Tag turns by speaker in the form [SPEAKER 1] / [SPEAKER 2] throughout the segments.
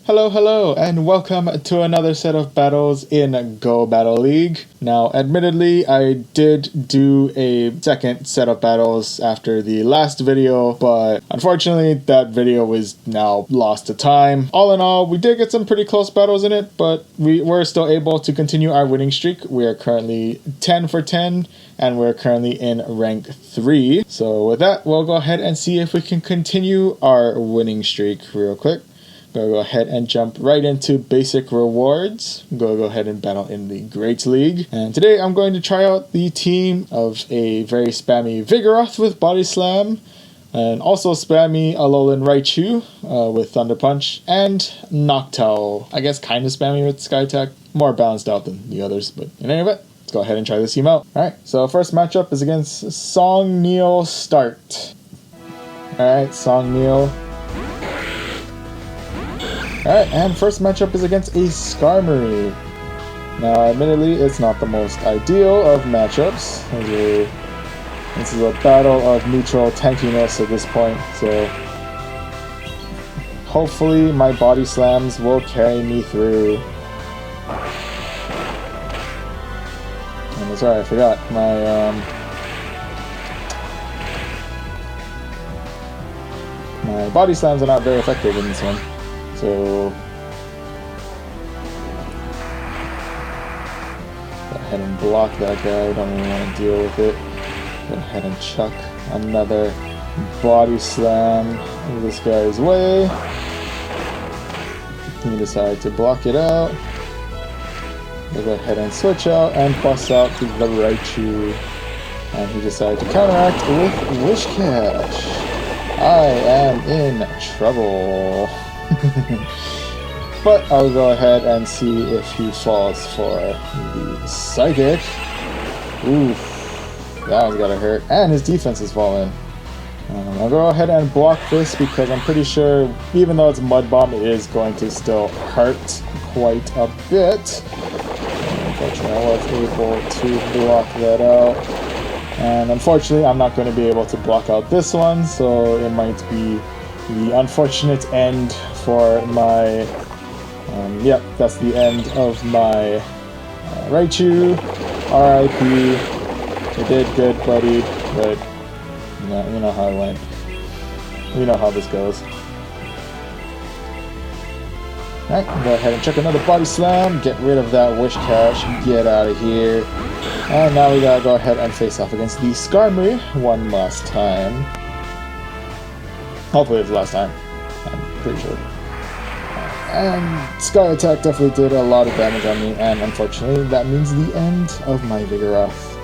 [SPEAKER 1] Hello, hello, and welcome to another set of battles in Go Battle League. Now, admittedly, I did do a second set of battles after the last video, but unfortunately, that video was now lost to time. All in all, we did get some pretty close battles in it, but we were still able to continue our winning streak. We are currently 10 for 10, and we're currently in rank 3. So with that, we'll go ahead and see if we can continue our winning streak real quick. Go ahead and jump right into basic rewards. Go ahead and battle in the Great League. And today I'm going to try out the team of a very spammy Vigoroth with Body Slam, and also spammy Alolan Raichu with Thunder Punch, and Noctowl. I guess kind of spammy with Sky Attack, more balanced out than the others, but in any event, let's go ahead and try this team out. Alright, so first matchup is against Song Neil Start. Alright, Song Neil. Alright, and first matchup is against a Skarmory. Now, admittedly, it's not the most ideal of matchups. This is a battle of neutral tankiness at this point, so hopefully my body slams will carry me through. And that's right, I forgot. My body slams are not very effective in this one. So, go ahead and block that guy, don't really want to deal with it. Go ahead and chuck another body slam this guy's way. He decided to block it out. We'll go ahead and switch out and bust out the Raichu. And he decided to counteract with Wish Catch. I am in trouble. But I'll go ahead and see if he falls for the Psychic. Oof, that one's gotta hurt. And his defense is falling. I'll go ahead and block this because I'm pretty sure, even though it's Mud Bomb, it is going to still hurt quite a bit. Unfortunately, I was able to block that out. And unfortunately, I'm not going to be able to block out this one, so it might be the unfortunate end for my, yep, that's the end of my Raichu. RIP. You did good, buddy, but you know how it went. You know how this goes. Alright, go ahead and check another body slam, get rid of that Wish Catch, get out of here. And now we gotta go ahead and face off against the Skarmory one last time. Hopefully it's the last time. I'm pretty sure. And Sky Attack definitely did a lot of damage on me, and unfortunately that means the end of my Vigoroth.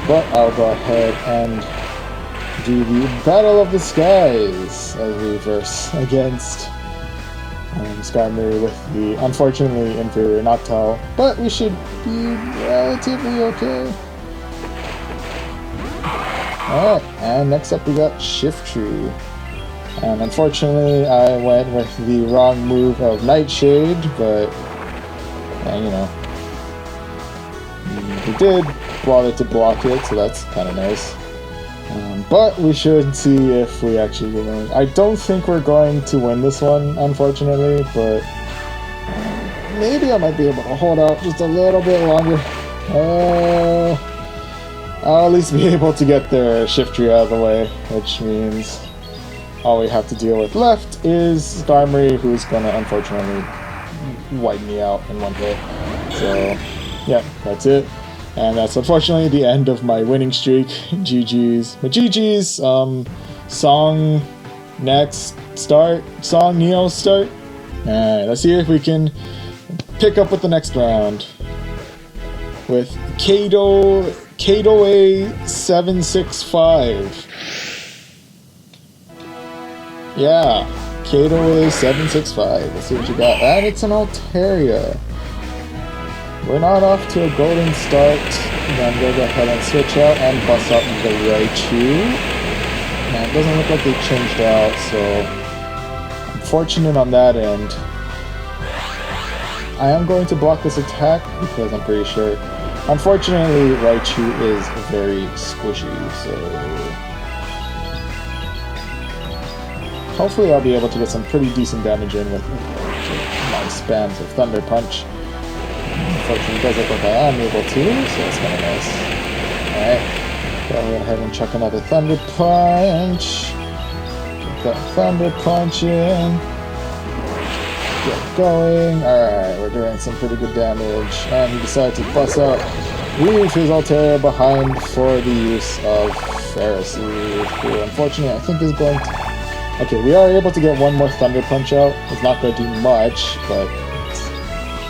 [SPEAKER 1] But I'll go ahead and do the Battle of the Skies as we verse against Skarmory with the unfortunately inferior Noctowl, but we should be relatively okay. Alright, and next up we got Shiftry. And unfortunately, I went with the wrong move of Nightshade, but, you know, we did bother to block it, so that's kind of nice. But we should see if we actually win. I don't think we're going to win this one, unfortunately, but maybe I might be able to hold out just a little bit longer. I'll at least be able to get the Shiftry out of the way, which means all we have to deal with left is Skarmory, who's gonna unfortunately wipe me out in one hit. So, yeah, that's it. And that's unfortunately the end of my winning streak. GG's. But GG's, Song next start. Song Neo start. Alright, let's see if we can pick up with the next round. With Kato A765. Yeah, Kato A765. Let's see what you got. And it's an Altaria. We're not off to a golden start. I'm going to go ahead and switch out and bust out the Raichu. Now, it doesn't look like they changed out, so I'm fortunate on that end. I am going to block this attack because I'm pretty sure. Unfortunately, Raichu is very squishy, so hopefully I'll be able to get some pretty decent damage in with my spams of Thunder Punch. Unfortunately, it does look like I am able to, so that's kind of nice. Alright, go ahead and chuck another Thunder Punch. Get that Thunder Punch in. Get going. Alright, we're doing some pretty good damage. And he decided to bust out, leave his Altaria behind for the use of Pharisee, who unfortunately I think is going to... Okay, we are able to get one more Thunder Punch out. It's not going to do much, but it's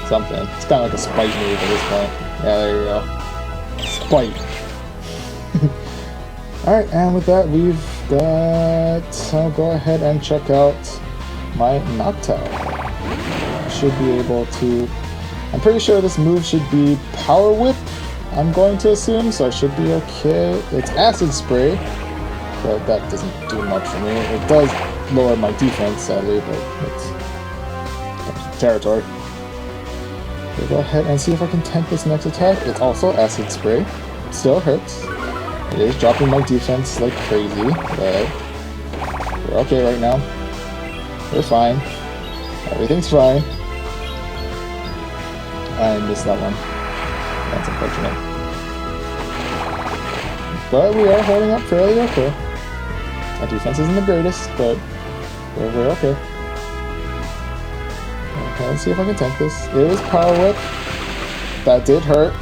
[SPEAKER 1] something. It's kind of like a spite move at this point. Yeah, there you go. Spite. Alright, and with that, we've got... I'll go ahead and check out my Noctowl. I should be able to... I'm pretty sure this move should be Power Whip, I'm going to assume, so I should be okay. It's Acid Spray, but that doesn't do much for me. It does lower my defense, sadly, but it's territory. We'll go ahead and see if I can tank this next attack. It's also Acid Spray. It still hurts. It is dropping my defense like crazy, but we're okay right now. We're fine. Everything's fine. I missed that one. That's unfortunate. But we are holding up fairly okay. Our defense isn't the greatest, but we're okay. Okay, let's see if I can tank this. It was Power Whip. That did hurt.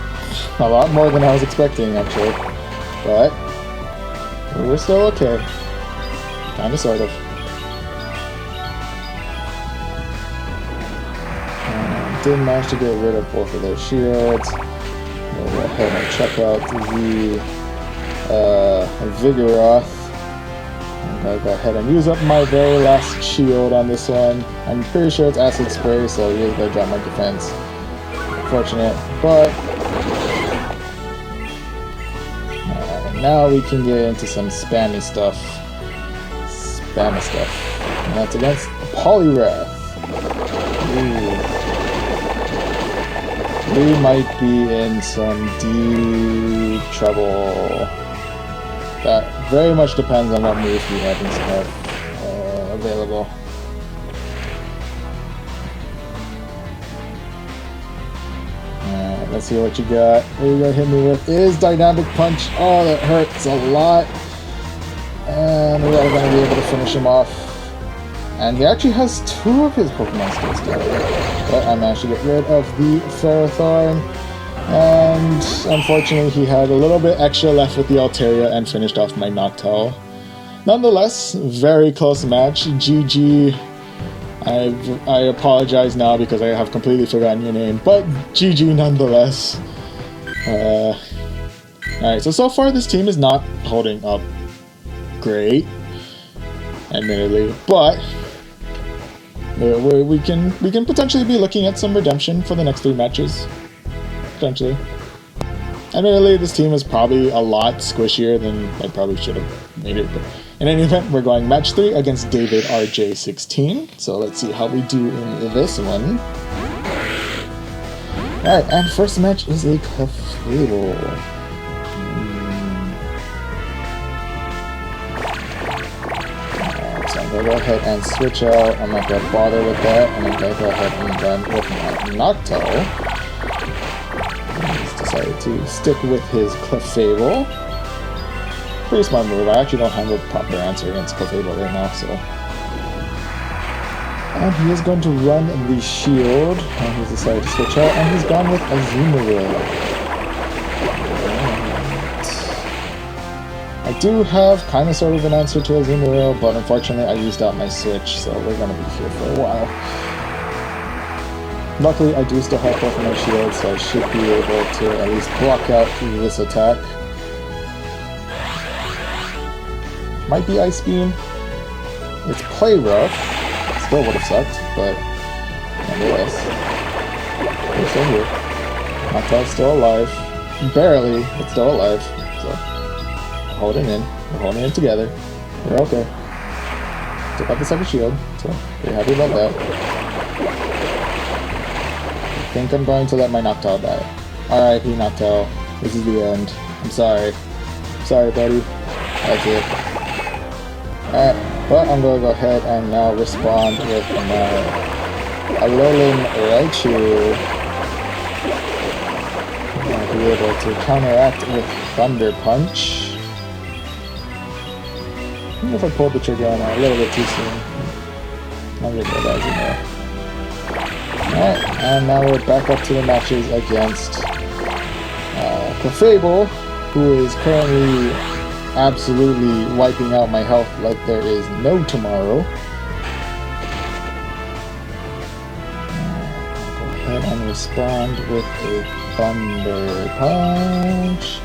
[SPEAKER 1] A lot more than I was expecting, actually. But we're still okay. Kinda, sort of. Didn't manage to get rid of both of their shields. We'll go ahead and check out the Vigoroth. I'm gonna go ahead and use up my very last shield on this one. I'm pretty sure it's Acid Spray, so he is gonna drop my defense. Unfortunate, but now we can get into some spammy stuff. And that's against Poliwrath. Ooh. We might be in some deep trouble. That very much depends on what moves we happen to have available. Alright, let's see what you got. What you gonna hit me with is Dynamic Punch. Oh, that hurts a lot. And we are gonna be able to finish him off. And he actually has two of his Pokemon skills together. But I managed to get rid of the Ferrothorn. And unfortunately, he had a little bit extra left with the Altaria and finished off my Noctowl. Nonetheless, very close match. GG. I apologize now because I have completely forgotten your name. But GG nonetheless. Alright, so far this team is not holding up great. Admittedly. But we can potentially be looking at some redemption for the next 3 matches. Potentially. Admittedly, this team is probably a lot squishier than I probably should have made it. But in any event, we're going match 3 against David RJ16. So let's see how we do in this one. Alright, and first match is a Clefable. So I'm going to go ahead and switch out. I'm not going to bother with that. I'm going to go ahead and run with my Noctowl. He's decided to stick with his Clefable. Pretty smart move. I actually don't have a proper answer against Clefable right now, so. And he is going to run the shield. And he's decided to switch out. And he's gone with Azumarill. I do have kind of sort of an answer to Azumarill, but unfortunately I used out my switch, so we're going to be here for a while. Luckily I do still have both of my shields, so I should be able to at least block out this attack. Might be Ice Beam. It's Play Rough. Still would have sucked, but nonetheless. We're still here. Noctowl's still alive. Barely, but still alive. So. Holding in. We're holding it together. We're okay. Took out the second shield, so pretty happy about that. I think I'm going to let my Noctowl die. R.I.P. Noctowl. This is the end. I'm sorry. Sorry, buddy. That's it. Alright, but I'm going to go ahead and now respond with my Alolan Raichu. I'll be able to counteract with Thunder Punch. I wonder if I pulled the trigger on that a little bit too soon. I'll get that in there. Alright, and now we're back up to the matches against Clefable, who is currently absolutely wiping out my health like there is no tomorrow. I'll go ahead and respond with a Thunder Punch.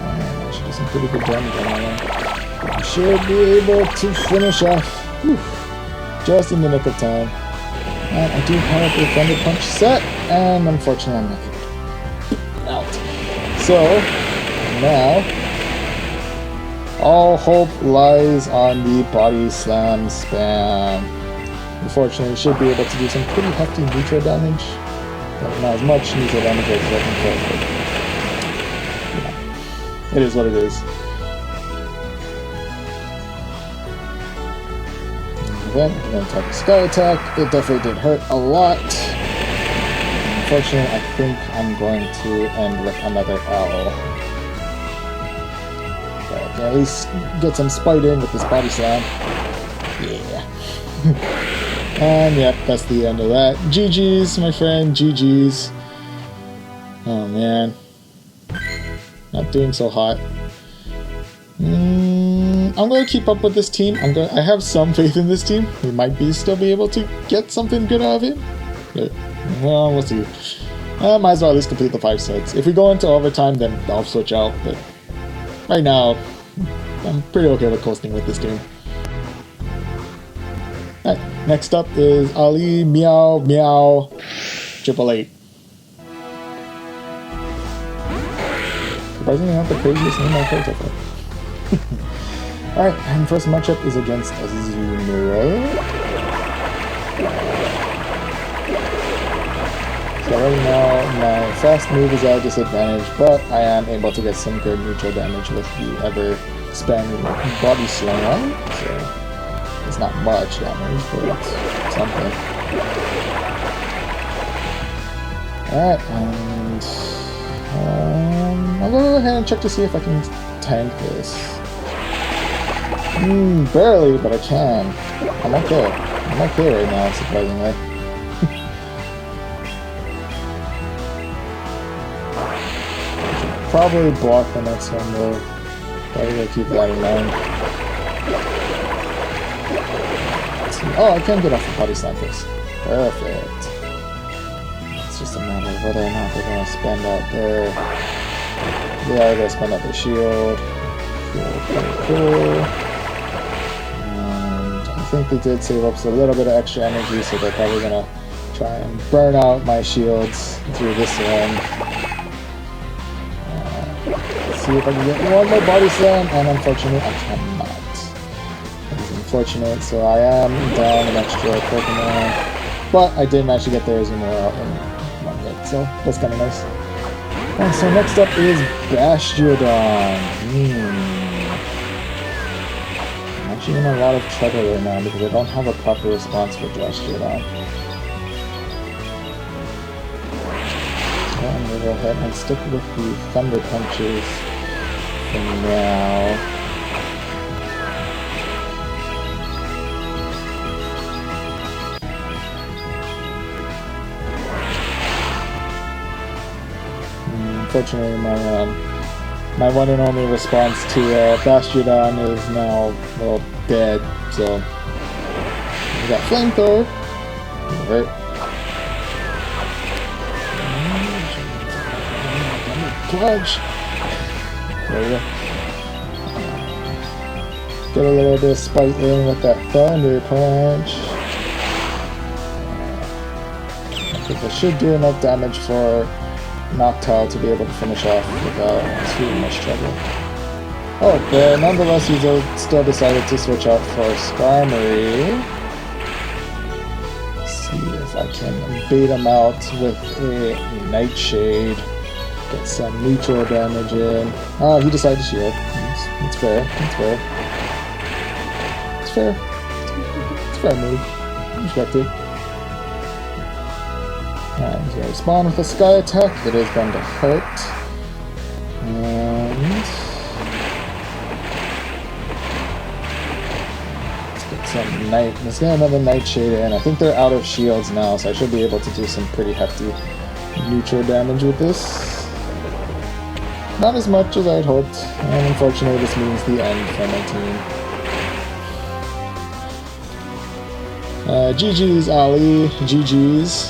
[SPEAKER 1] I should do some pretty good damage on that one. I should be able to finish off. Whew, just in the nick of time. And I do have a Thunder Punch set, and unfortunately I'm not getting out. So, now, all hope lies on the Body Slam spam. Unfortunately, should be able to do some pretty hefty neutral damage, but not as much neutral damage as I can put. It is what it is. Then we're going to attack the Sky Attack. It definitely did hurt a lot. Unfortunately, I think I'm going to end with another L. But I can at least get some spite in with this Body Slam. Yeah. And yep, that's the end of that. GG's, my friend. GG's. Oh man. Not doing so hot. I'm going to keep up with this team. I have some faith in this team. We might still be able to get something good out of it. But, well, we'll see. Might as well at least complete the 5 sets. If we go into overtime, then I'll switch out. But right now, I'm pretty okay with coasting with this team. Alright, next up is Ali Meow Meow 888. Surprisingly not the craziest name I've heard so far. Alright, and first matchup is against Azumiro. So right now, my fast move is at a disadvantage, but I am able to get some good neutral damage with the ever-spamming Body Slam. So it's not much damage, but it's something. Alright, and I'll go ahead and check to see if I can tank this. Barely, but I can. I'm okay. I'm okay right now, surprisingly. Probably block the next one though. Probably gotta keep that in mind. Oh, I can get off the Body Slam first. Perfect. It's just a matter of whether or not they're gonna spend out their... They are gonna spend out their shield. Cool. I think they did save up a little bit of extra energy, so they're probably gonna try and burn out my shields through this one. Let's see if I can get one more Body Slam, and unfortunately I cannot. That is unfortunate, so I am down an extra Pokemon, but I did manage to get their Azumarill out in one hit, so that's kind of nice. And so next up is Bastiodon. I'm in a lot of trouble right now because I don't have a proper response for Bastiodon. So I'm going to go ahead and stick with the Thunder Punches for now. Unfortunately, my one and only response to Bastiodon is now, well, dead, so we got Flamethrower. Hurt. Clutch. There we go. Get a little bit of spite in with that Thunder Punch. I think I should do enough damage for Noctowl to be able to finish off without too much trouble. Oh, but nonetheless, he's still decided to switch out for Skarmory. Let's see if I can bait him out with a Nightshade. Get some neutral damage in. Oh, he decided to shield. It's fair. It's fair. It's fair. It's fair move. Respect it. Alright, he's gonna respond with a sky attack. It is going to hurt. And let's get some night. Let's get another Nightshade in. I think they're out of shields now, so I should be able to do some pretty hefty neutral damage with this. Not as much as I had hoped, and unfortunately this means the end for my team. GG's Ali, GG's.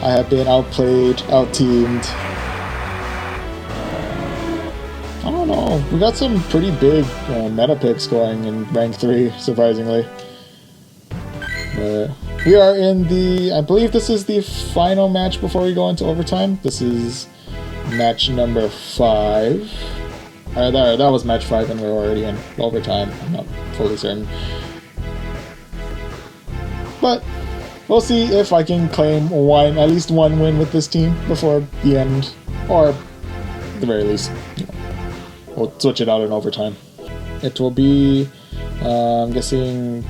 [SPEAKER 1] I have been outplayed, out-teamed. I don't know, we got some pretty big meta picks going in rank 3, surprisingly. But we are in the, I believe this is the final match before we go into overtime. This is match number 5. That was match 5 and we're already in overtime. I'm not fully certain. But we'll see if I can claim at least one win with this team before the end. Or at the very least, you know, we'll switch it out in overtime. It will be, I'm guessing,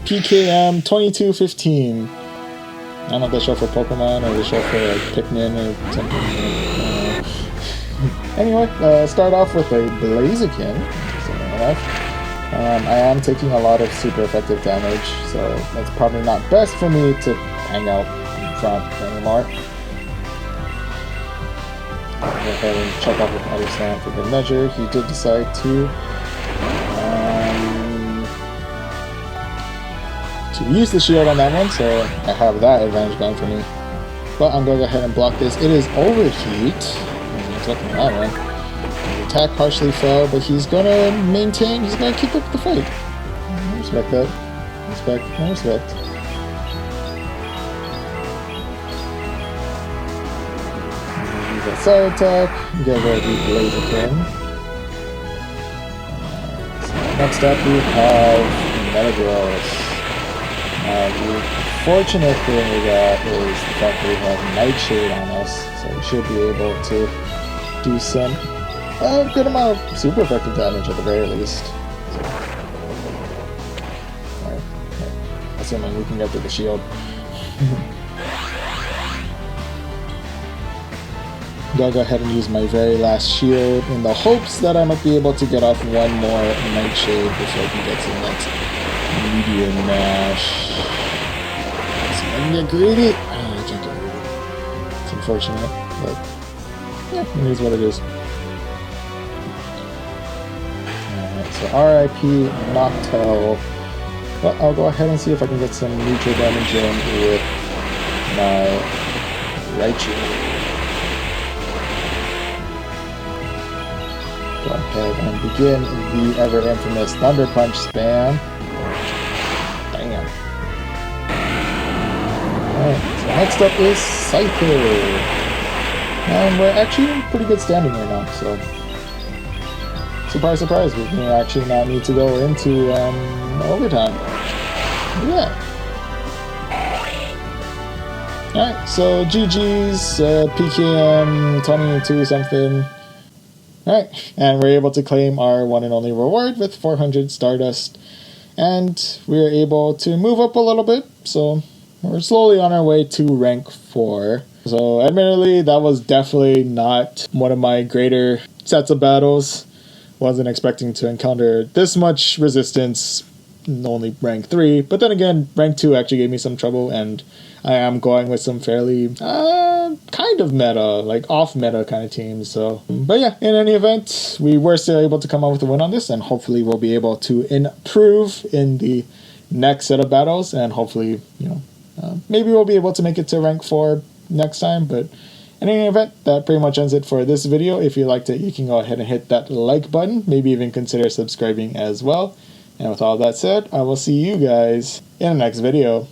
[SPEAKER 1] PKM 2215. I don't know if they show for Pokemon or they show for like Pikmin or something. Anyway, start off with a Blaziken. I am taking a lot of super effective damage, so it's probably not best for me to hang out in front anymore. I'll go ahead and check off with Other Sand for good measure. He did decide to use the shield on that one, so I have that advantage going for me. But I'm going to go ahead and block this. It is Overheat. Let's look at that one. His attack partially fell, but he's going to maintain, he's going to keep up the fight. I respect that. Respect. I respect. Use that side attack. Get rid of the Blaziken. So next up we have Metagross. The fortunate thing we got is the fact that we have Nightshade on us, so we should be able to do some good amount of super effective damage at the very least. So, alright, assuming we can get through the shield. I'll go ahead and use my very last shield in the hopes that I might be able to get off one more Nightshade before he gets in that Meteor Mash. So I can get greedy. Oh, I can't get greedy. It's unfortunate, but yeah, it is what it is. Alright, so RIP Noctowl. But I'll go ahead and see if I can get some neutral damage in with my Raichu. Go ahead and begin the ever infamous Thunder Punch spam. Damn. Alright, so next up is Scyther. And we're actually in pretty good standing right now, so surprise, surprise, we may actually not need to go into overtime. Yeah. Alright, so GG's, PKM 22 something. Alright, and we're able to claim our one and only reward with 400 Stardust. And we're able to move up a little bit, so we're slowly on our way to rank 4. So admittedly, that was definitely not one of my greater sets of battles. Wasn't expecting to encounter this much resistance, only rank 3. But then again, rank 2 actually gave me some trouble, and I am going with some fairly kind of meta, like off meta kind of teams. So, but yeah, in any event, we were still able to come out with a win on this, and hopefully we'll be able to improve in the next set of battles, and hopefully, you know, maybe we'll be able to make it to rank 4 next time. But in any event, that pretty much ends it for this video. If you liked it, you can go ahead and hit that like button, maybe even consider subscribing as well. And with all that said, I will see you guys in the next video.